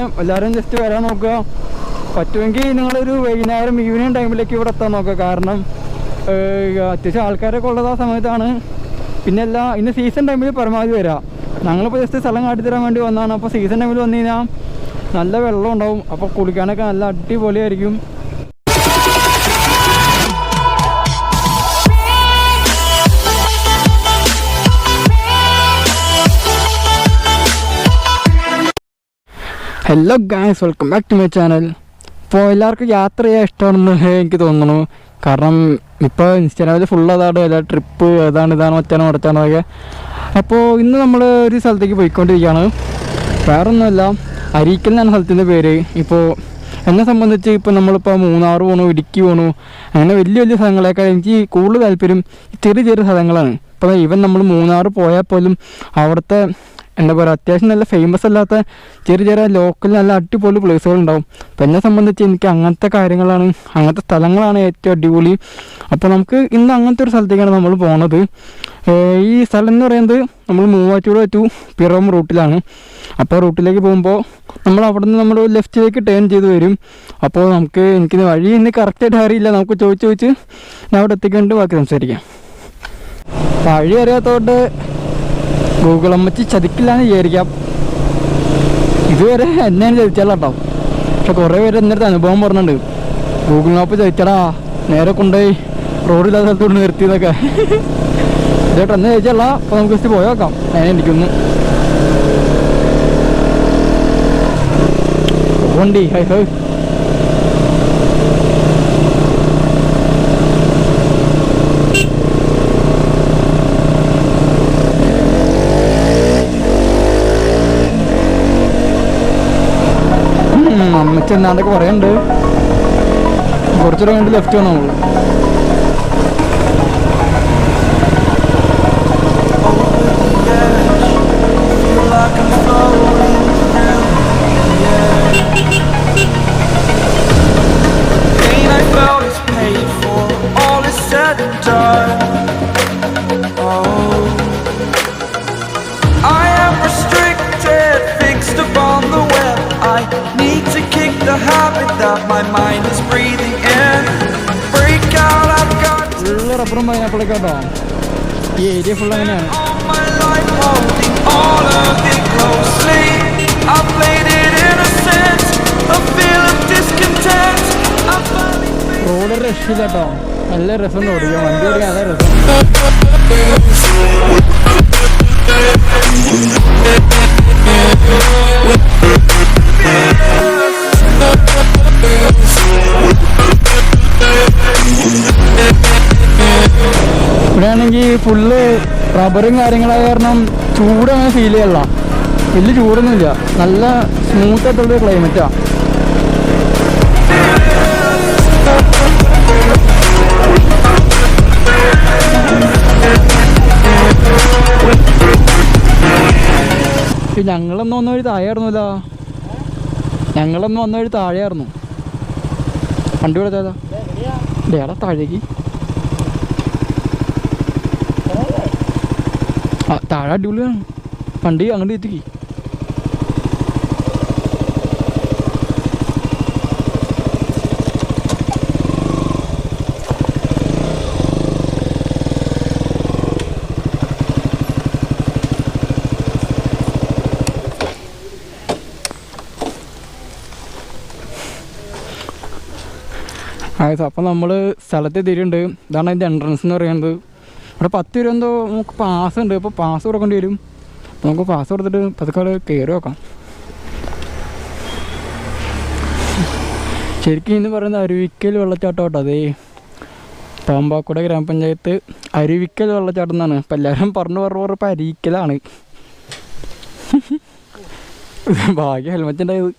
എല്ലാവരും ജസ്റ്റ് വരാൻ നോക്കുക. പറ്റുമെങ്കിൽ നിങ്ങളൊരു വൈകുന്നേരം ഈവനിങ് ടൈമിലേക്ക് ഇവിടെ എത്താൻ നോക്കുക. കാരണം അത്യാവശ്യം ആൾക്കാരൊക്കെ ഉള്ളത് ആ സമയത്താണ്. പിന്നെ ഇന്ന് സീസൺ ടൈമിൽ പരമാവധി വരാം. ഞങ്ങളിപ്പോൾ ജസ്റ്റ് സ്ഥലം കാട്ടിത്തരാൻ വേണ്ടി വന്നതാണ്. അപ്പോൾ സീസൺ ടൈമിൽ വന്നു കഴിഞ്ഞാൽ നല്ല വെള്ളം ഉണ്ടാവും. അപ്പോൾ കുളിക്കാനൊക്കെ നല്ല അടിപൊളിയായിരിക്കും. Hello guys, welcome back to my channel. ഇപ്പോൾ എല്ലാവർക്കും യാത്ര ചെയ്യാൻ ഇഷ്ടമാണെന്ന് എനിക്ക് തോന്നുന്നു. കാരണം ഇപ്പോൾ ഇൻസ്റ്റാഗ്രാമിൽ ഫുൾ അതാണ് എല്ലാ ട്രിപ്പ് ഇതാണ് മറ്റാണൊക്കെ. അപ്പോൾ ഇന്ന് നമ്മൾ ഒരു സ്ഥലത്തേക്ക് പോയിക്കൊണ്ടിരിക്കുകയാണ്. വേറൊന്നുമല്ല, അരീക്കൽ എന്നാണ് സ്ഥലത്തിൻ്റെ പേര്. ഇപ്പോൾ എന്നെ സംബന്ധിച്ച് ഇപ്പോൾ നമ്മളിപ്പോൾ മൂന്നാർ പോകണു, ഇടുക്കി പോകണു, അങ്ങനെ വലിയ വലിയ സ്ഥലങ്ങളേക്കാൾ എനിക്ക് കൂടുതൽ താല്പര്യം ചെറിയ ചെറിയ സ്ഥലങ്ങളാണ്. ഇപ്പോൾ ഈവൻ നമ്മൾ മൂന്നാർ പോയാൽ പോലും അവിടുത്തെ എന്താ പറയുക, അത്യാവശ്യം നല്ല ഫേമസ് അല്ലാത്ത ചെറിയ ചെറിയ ലോക്കൽ നല്ല അടിപൊളി പ്ലേസുകളുണ്ടാവും. അപ്പം എന്നെ സംബന്ധിച്ച് എനിക്ക് അങ്ങനത്തെ കാര്യങ്ങളാണ്, അങ്ങനത്തെ സ്ഥലങ്ങളാണ് ഏറ്റവും അടിപൊളി. അപ്പോൾ നമുക്ക് ഇന്ന് അങ്ങനത്തെ ഒരു സ്ഥലത്തേക്കാണ് നമ്മൾ പോണത്. ഈ സ്ഥലം എന്ന് പറയുന്നത് നമ്മൾ മൂവാറ്റുപുഴ ടു പിറവം റൂട്ടിലാണ്. അപ്പോൾ റൂട്ടിലേക്ക് പോകുമ്പോൾ നമ്മൾ അവിടെ നിന്ന് നമ്മൾ ലെഫ്റ്റിലേക്ക് ടേൺ ചെയ്ത് വരും. അപ്പോൾ എനിക്കിത് വഴി ഇന്ന് കറക്റ്റായിട്ട് അറിയില്ല. നമുക്ക് ചോദിച്ച് ഞാൻ അവിടെ എത്തിക്കേണ്ട ബാക്കി സംസാരിക്കാം. വഴി അറിയാത്തതുകൊണ്ട് ഗൂഗിൾ അമ്മച്ചി ചതിക്കില്ലാന്ന് വിചാരിക്കാം. ഇതുവരെ എന്നെയാണ് ചതിച്ചാൽ കേട്ടോ. പക്ഷെ കുറേ പേര് എന്നിടത്ത് അനുഭവം പറഞ്ഞിട്ടുണ്ട്, ഗൂഗിൾ മാപ്പ് ചതിച്ചടാ, നേരെ കൊണ്ടുപോയി റോഡില്ലാത്ത സ്ഥലത്തോട് നിർത്തിയതൊക്കെ. ഇതേട്ടോ എന്നെ ചതിച്ചല്ല. അപ്പോൾ നമുക്ക് ജസ്റ്റ് പോയി നോക്കാം. ഞാൻ എനിക്കൊന്ന് വണ്ടി ഹൈ ഹൈ അമ്മച്ച എന്നാണ്ടൊക്കെ പറയുന്നുണ്ട്. കുറച്ചുകൂടെ കണ്ട് ലെഫ്റ്റ് വേണം നമ്മൾ. ഫുള്ള് റബ്ബറും പൈനാപ്പിളൊക്കെ കേട്ടോ. ഈ ഏരിയ ഫുൾ അങ്ങനെയാണ്. റോഡ് രക്ഷയില്ല കേട്ടോ. നല്ല രസമുണ്ട് ഓടിക്കാൻ, വണ്ടി ഓടിക്കാൻ നല്ല രസം. ഇവിടെ ആണെങ്കിൽ ഫുള്ള് റബ്ബറും കാര്യങ്ങളായ കാരണം ചൂടങ്ങനെ ഫീൽ ചെയ്യല്ല. വലിയ ചൂടൊന്നുമില്ല, നല്ല സ്മൂത്തായിട്ടുള്ളൊരു ക്ലൈമറ്റാണ്. ഞങ്ങളൊന്നും വന്ന വഴി താഴെയായിരുന്നില്ല. ഞങ്ങളൊന്നും വന്ന വഴി താഴെയായിരുന്നു. വണ്ടി കൊടുത്താ ഡേടാ താഴേക്ക്. ആ താഴെ അടിപൊളിയാണ്. വണ്ടി അങ്ങോട്ട് എത്തിക്ക്. അപ്പം നമ്മൾ സ്ഥലത്തെത്തിയിട്ടുണ്ട്. ഇതാണ് അതിൻ്റെ എൻട്രൻസ് എന്ന് പറയുന്നത്. ഇവിടെ 10 രൂപ എന്തോ നമുക്ക് പാസ് ഉണ്ട്. അപ്പോൾ പാസ് കൊടുക്കേണ്ടി വരും. അപ്പോൾ നമുക്ക് പാസ് കൊടുത്തിട്ട് പതുക്കെ കയറി നോക്കാം. ശരിക്കും ഇന്ന് പറയുന്നത് അരുവിക്കൽ വെള്ളച്ചാട്ടം കേട്ടോ. അതേ പാമ്പാക്കുട ഗ്രാമപഞ്ചായത്ത് അരുവിക്കൽ വെള്ളച്ചാട്ടം എന്നാണ്. അപ്പം എല്ലാവരും പറഞ്ഞു ഇപ്പം അരീക്കലാണ്. ഭാഗ്യം ഹെൽമെറ്റ് ഉണ്ടായത്.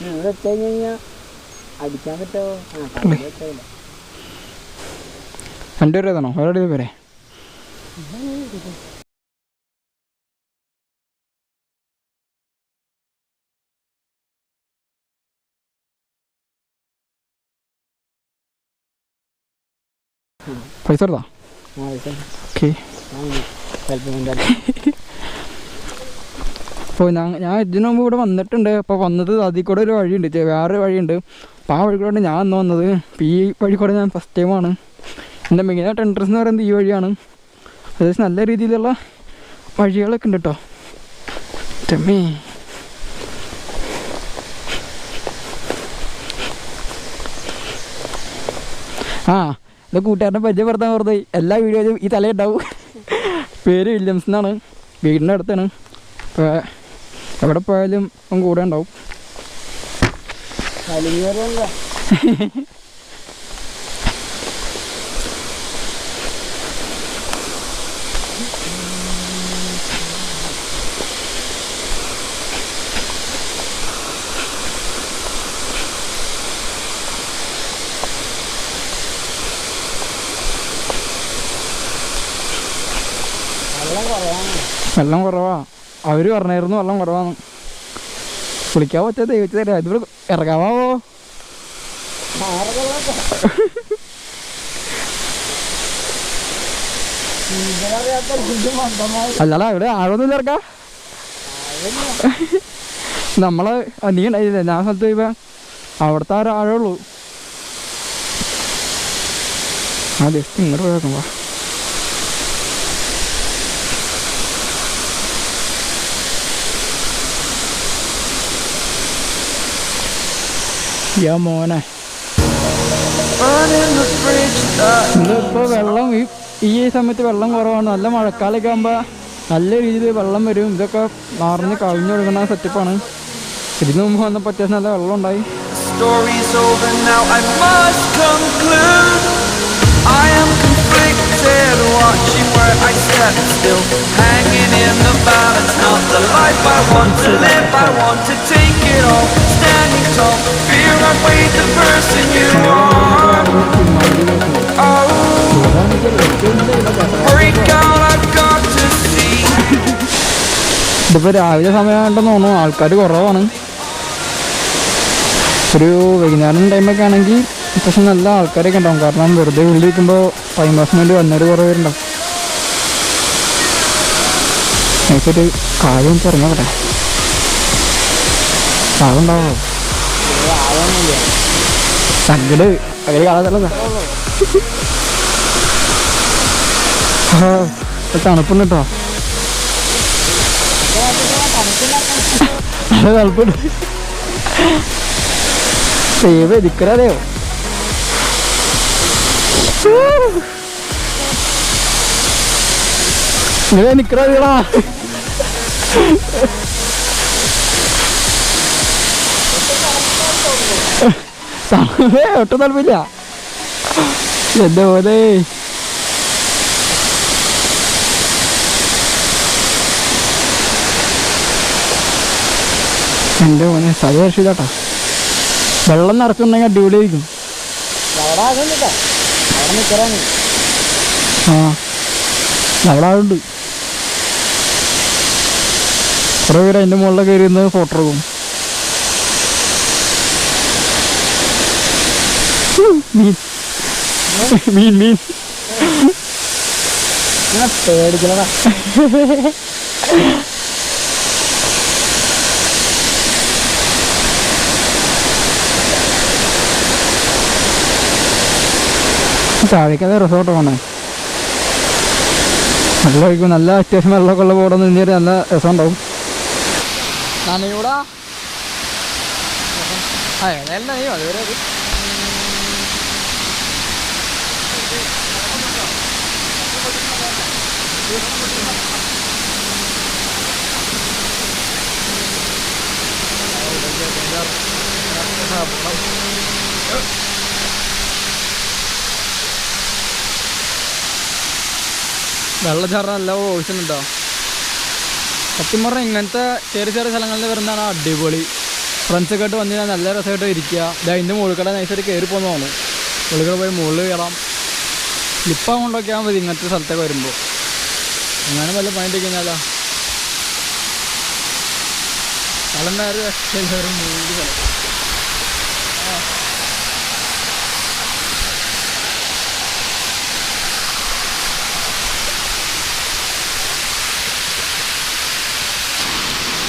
ഇവിടെ എത്തിക്കഴിഞ്ഞാൽ അടിക്കാൻ പറ്റുമോ? 2 രൂപയാണോ? വേറെ പേരെ പൈസ കൊടുത്താ? ഓക്കെ. അപ്പോൾ ഞാൻ ഇതിനു മുമ്പ് ഇവിടെ വന്നിട്ടുണ്ട്. അപ്പോൾ വന്നത് അതിൽ കൂടെ ഒരു വഴിയുണ്ട്, വേറൊരു വഴിയുണ്ട്. അപ്പോൾ ആ വഴി കൂടെ ഞാൻ അന്ന് വന്നത്. അപ്പോൾ ഈ വഴി കൂടെ ഞാൻ ഫസ്റ്റ് ടൈമാണ്. എൻ്റെ മെയിനായിട്ട് എൻട്രൻസ് എന്ന് പറയുന്നത് ഈ വഴിയാണ്. അത്യാവശ്യം നല്ല രീതിയിലുള്ള വഴികളൊക്കെ ഉണ്ട് കേട്ടോ. ചെമ്മേ ഇത് കൂട്ടുകാരനെ പരിചയപ്പെടുത്താൻ വെറുതെ എല്ലാ വീഡിയോയിലും ഈ തലയുണ്ടാവും. പേര് വില്യംസ് എന്നാണ്, വീടിൻ്റെ അടുത്താണ്. ഇപ്പോൾ എവിടെ പോയാലും കൂടെ ഉണ്ടാവും. വെള്ളം കുറവാ, അവർ പറഞ്ഞായിരുന്നു വെള്ളം കുറവാണ്. കുളിക്കാൻ പറ്റാത്ത ദൈവത്തിൽ തരാം. ഇതിവിടെ ഇറങ്ങാവോ? അല്ലടാ ഇവിടെ ആഴൊന്നും ഇറക്കാം. നമ്മള് നീ ഉണ്ടായില്ലേ ഞാൻ സ്ഥലത്ത് പോയപ്പോ അവിടുത്തെ ആഴമുള്ളൂ. ആ ജസ്റ്റ് ഇങ്ങോട്ട് പോയേക്കുമ്പോ മോനെ ഇന്നിപ്പോ വെള്ളം ഈ സമയത്ത് വെള്ളം കുറവാണ്. നല്ല മഴക്കാലൊക്കെ ആകുമ്പോൾ നല്ല രീതിയിൽ വെള്ളം വരും. ഇതൊക്കെ നിറഞ്ഞ് കവിഞ്ഞു കൊടുക്കുന്ന സെറ്റപ്പാണ്. ഇതിനു മുമ്പ് വന്നപ്പോൾ അത്യാവശ്യം നല്ല വെള്ളം ഉണ്ടായി. Watching where I stand still, hanging in the balance. Not the life I want to live, I want to take it all. Standing tall, fear I weighed the person you are. Oh, break out, I've got to see. ഇതിപ്പോൾ രാവിലെ സമയമായിട്ടെന്ന് തോന്നുന്നു, ആൾക്കാർ കുറവാണ്. ഒരു വൈകുന്നേരം ടൈമൊക്കെ ആണെങ്കിൽ പക്ഷെ നല്ല ആൾക്കാരൊക്കെ ഉണ്ടാവും. കാരണം വെറുതെ ഉള്ളിരിക്കുമ്പോൾ ടൈം പാസിന് വേണ്ടി വന്നൊരു കുറേ പേരുണ്ടാവും. എനിക്കൊരു കാര്യം പറഞ്ഞോട്ടെ, കാവുണ്ടാവോ? തങ്ങട് അങ്ങനെ കാണാത്തല്ല. തണുപ്പുണ്ട് കേട്ടോ, അത് തണുപ്പുണ്ട്. സേവ് ദിക്കറിയോ? ഇങ്ങനെ നിക്കറാ ഒട്ടും താല്പര്യ. എന്റെ പോലെ എൻ്റെ മോനെ സജീതാട്ടാ. വെള്ളം നിറച്ചുണ്ടെങ്കിൽ അടിപൊളിയായിരിക്കും. അവിടെ ആളുണ്ട് കുറേ പേര് അതിൻ്റെ മുകളിൽ കയറി നിന്ന് ഫോട്ടോ എടുക്കും. മീൻ മീൻ പേടിക്കണ. താഴേക്കത് റിസോർട്ട് പോകണേ. വെള്ളമൊഴിക്കും, നല്ല അത്യാവശ്യം വെള്ളമൊക്കെ ഉള്ള പോടെ നിന്നിട്ട് നല്ല രസം ഉണ്ടാവും. നനയൂടാ ഏതായാലും നനയും അതുവരെ. വെള്ളച്ചാട്ടം നല്ല ഓടിച്ചിട്ടുണ്ടോ? സത്യം പറഞ്ഞാൽ ഇങ്ങനത്തെ ചെറിയ ചെറിയ സ്ഥലങ്ങളിൽ വരുന്നതാണ് അടിപൊളി. ഫ്രണ്ട്സൊക്കെ ആയിട്ട് വന്നു കഴിഞ്ഞാൽ നല്ല രസമായിട്ട് ഇരിക്കുക. അതിൻ്റെ മുകളിൽ കട നൈസായിട്ട് കയറി പോകുന്ന തോന്നും. മുകളിൽ പോയി മുകളിൽ കയറാം. സ്ലിപ്പാൻ കൊണ്ടൊക്കെയാൽ മതി ഇങ്ങനത്തെ സ്ഥലത്തൊക്കെ വരുമ്പോൾ. അങ്ങനെ വല്ല പണിയിട്ട് കഴിഞ്ഞാലോ സ്ഥലം വേറെ ഒരു മൂന്ന് സ്ഥലം.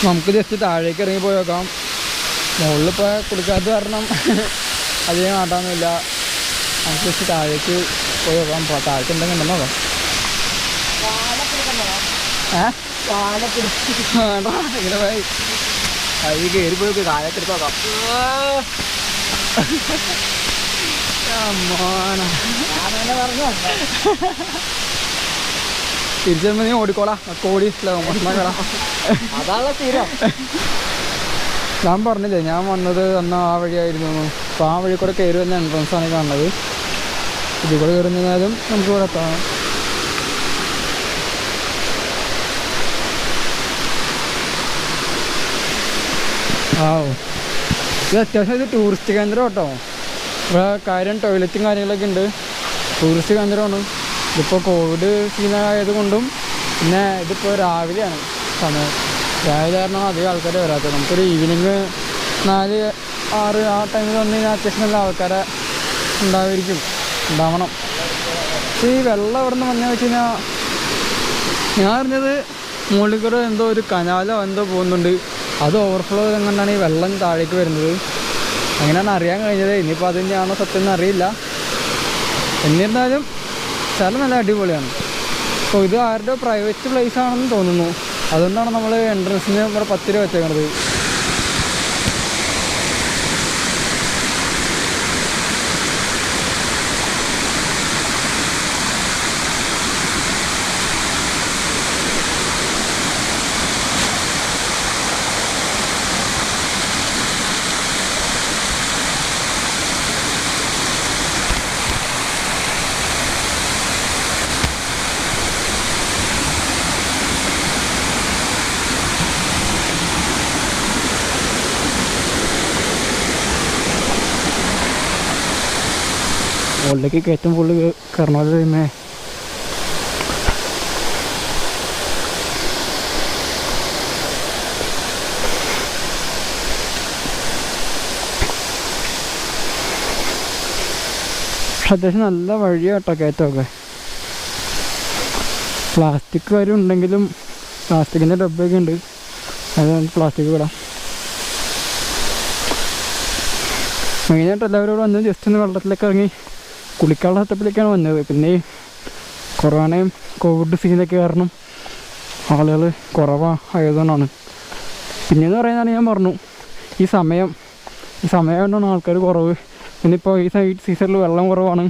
നമുക്ക് ജസ്റ്റ് താഴേക്ക് ഇറങ്ങി പോയി നോക്കാം. മുകളിലിപ്പോൾ കുളിക്കാത്ത കാരണം അധികം കാട്ടാനൊന്നുമില്ല. നമുക്ക് ജസ്റ്റ് താഴേക്ക് പോയി നോക്കാം. താഴേക്ക് എന്തെങ്കിലും ഉണ്ടെന്ന് നോക്കാം. ഇങ്ങനെ പോയി അത് കയറി പോയി കാലൊക്കെ എടുത്ത് നോക്കാം. തിരിച്ചു നീ ഓടിക്കോളാ. കോടി അതാണ് തീരം. ഞാൻ പറഞ്ഞില്ലേ ഞാൻ വന്നത് അന്ന് ആ വഴിയായിരുന്നു. അപ്പോൾ ആ വഴി കൂടെ കയറി വന്ന എൻട്രൻസ് ആണ് കാണുന്നത്. ഇതിൽ കൂടെ കയറി നിന്നാലും നമുക്ക് ഇവിടെ എത്താം. ഇത് അത്യാവശ്യം ഇത് ടൂറിസ്റ്റ് കേന്ദ്രം കേട്ടോ. ഇവിടെ കാര്യം ടോയ്ലറ്റും കാര്യങ്ങളൊക്കെ ഉണ്ട്. ടൂറിസ്റ്റ് കേന്ദ്രമാണ്. ഇതിപ്പോൾ കോവിഡ് സീനായത് കൊണ്ടും പിന്നെ ഇതിപ്പോൾ രാവിലെയാണ് സമയം. രാവിലെ കാരണം അധികം ആൾക്കാർ വരാത്തത്. നമുക്കൊരു ഈവനിങ് 4-6 ആ ടൈമിൽ വന്നു കഴിഞ്ഞാൽ അത്യാവശ്യം നല്ല ആൾക്കാരെ ഉണ്ടാവണം. പക്ഷേ ഈ വെള്ളം എവിടെ നിന്ന് വന്നു വെച്ച് കഴിഞ്ഞാൽ ഞാൻ അറിഞ്ഞത് മുകളിൽ കൂടെ എന്തോ ഒരു കനാലോ എന്തോ പോകുന്നുണ്ട്. അത് ഓവർഫ്ലോ എങ്ങനെയാണ് ഈ വെള്ളം താഴേക്ക് വരുന്നത്. അങ്ങനെയാണ് അറിയാൻ കഴിഞ്ഞത്. ഇനിയിപ്പോൾ അത് തന്നെയാണോ സത്യം എന്ന് അറിയില്ല. എന്നിരുന്നാലും സ്ഥലം നല്ല അടിപൊളിയാണ്. അപ്പോൾ ഇത് ആരുടെ പ്രൈവറ്റ് പ്ലേസ് ആണെന്ന് തോന്നുന്നു. അതുകൊണ്ടാണ് നമ്മൾ എൻട്രൻസിന് ഇവിടെ 10 രൂപ വെച്ചേക്കണത്. മുകളിലേക്ക് കയറ്റം ഫുള്ള് കയറണത് തന്നെ. അത്യാവശ്യം നല്ല വഴിയാട്ടോ കയറ്റമൊക്കെ. പ്ലാസ്റ്റിക് കാര്യം ഉണ്ടെങ്കിലും പ്ലാസ്റ്റിക്കിൻ്റെ ഡബ്ബയൊക്കെ ഉണ്ട്. അത് പ്ലാസ്റ്റിക് വിടാം. മെയിനായിട്ട് എല്ലാവരോടും വന്ന് ജസ്റ്റ് ഒന്ന് വെള്ളത്തിലേക്ക് ഇറങ്ങി കുളിക്കാനുള്ള സെറ്റപ്പിലേക്കാണ് വന്നത്. പിന്നെ ഈ കൊറോണയും കോവിഡ് സീനൊക്കെ കാരണം ആളുകൾ കുറവായതുകൊണ്ടാണ്. പിന്നെയെന്ന് പറയുന്നതാണ് ഞാൻ പറഞ്ഞു ഈ സമയം കൊണ്ടാണ് ആൾക്കാർ കുറവ്. ഇന്നിപ്പോൾ ഈ സീസണിൽ വെള്ളം കുറവാണ്.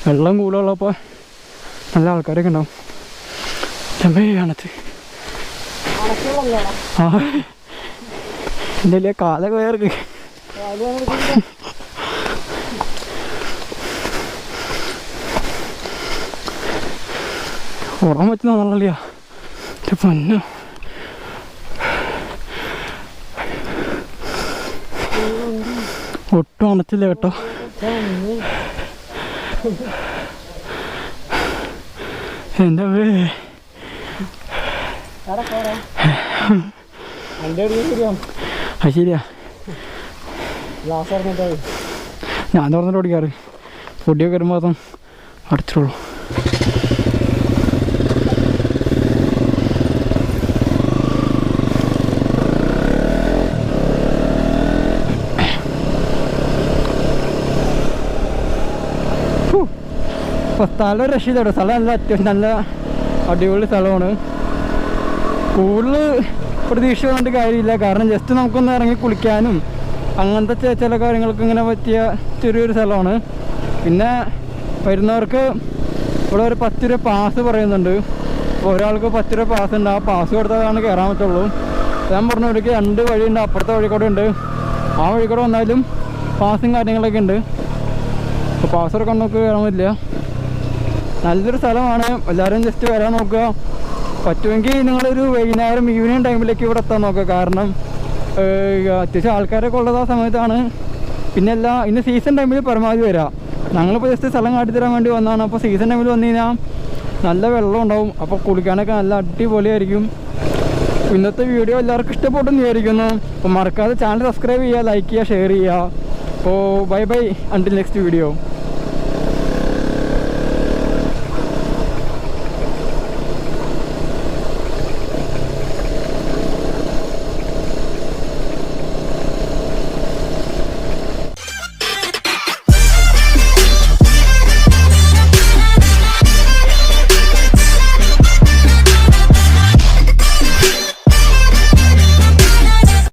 വെള്ളം കൂടുതലുള്ളപ്പോൾ നല്ല ആൾക്കാരൊക്കെ ഉണ്ടാവും. ചമ്മയാണത്. എൻ്റെ വലിയ കാലൊക്കെ വേർക്ക് ഉറങ്ങാൻ പറ്റുന്ന നല്ലല്ല. പൊന്നു ഒട്ടും അണച്ചില്ല കേട്ടോ. എന്താ ശരിയാ. ഞാൻ തുറന്നിട്ട് ഓടിക്കാറ്. പൊടിയൊക്കെ വരുമ്പോൾ അതും അടച്ചിട്ടുള്ളൂ. അപ്പോൾ സ്ഥലം രക്ഷിതട്ടോ. സ്ഥലം നല്ല അത്യാവശ്യം നല്ല അടിപൊളി സ്ഥലമാണ്. കൂടുതൽ പ്രതീക്ഷ വന്നിട്ട് കാര്യമില്ല. കാരണം ജസ്റ്റ് നമുക്കൊന്ന് ഇറങ്ങി കുളിക്കാനും അങ്ങനത്തെ ചില കാര്യങ്ങൾക്ക് ഇങ്ങനെ പറ്റിയ ചെറിയൊരു സ്ഥലമാണ്. പിന്നെ വരുന്നവർക്ക് ഇവിടെ ഒരു 10 രൂപ പാസ് പറയുന്നുണ്ട്. അപ്പോൾ ഒരാൾക്ക് 10 രൂപ പാസ് ഉണ്ട്. ആ പാസ് കൊടുത്താലാണ് കയറാൻ പറ്റുള്ളൂ. ഞാൻ പറഞ്ഞ ഇവിടേക്ക് 2 വഴിയുണ്ട്. അപ്പുറത്തെ വഴി കൂടെ ഉണ്ട്. ആ വഴി കൂടെ വന്നാലും പാസും കാര്യങ്ങളൊക്കെ ഉണ്ട്. അപ്പോൾ പാസ് എടുക്കാൻ നമുക്ക് കയറാൻ പറ്റില്ല. നല്ലൊരു സ്ഥലമാണ്. എല്ലാവരും ജസ്റ്റ് വരാൻ നോക്കുക. പറ്റുമെങ്കിൽ നിങ്ങളൊരു വൈകുന്നേരം ഈവനിങ് ടൈമിലേക്ക് ഇവിടെ എത്താൻ നോക്കുക. കാരണം അത്യാവശ്യം ആൾക്കാരൊക്കെ ഉള്ളത് ആ സമയത്താണ്. പിന്നെ ഇന്ന് സീസൺ ടൈമിൽ പരമാവധി വരാം. ഞങ്ങളിപ്പോൾ ജസ്റ്റ് സ്ഥലം കാട്ടിത്തരാൻ വേണ്ടി വന്നതാണ്. അപ്പോൾ സീസൺ ടൈമിൽ വന്നു കഴിഞ്ഞാൽ നല്ല വെള്ളം ഉണ്ടാവും. അപ്പോൾ കുളിക്കാനൊക്കെ നല്ല അടിപൊളിയായിരിക്കും. ഇന്നത്തെ വീഡിയോ എല്ലാവർക്കും ഇഷ്ടപ്പെട്ടെന്ന് വിചാരിക്കുന്നു. അപ്പോൾ മറക്കാതെ ചാനൽ സബ്സ്ക്രൈബ് ചെയ്യുക, ലൈക്ക് ചെയ്യുക, ഷെയർ ചെയ്യുക. അപ്പോൾ bye bye until next video.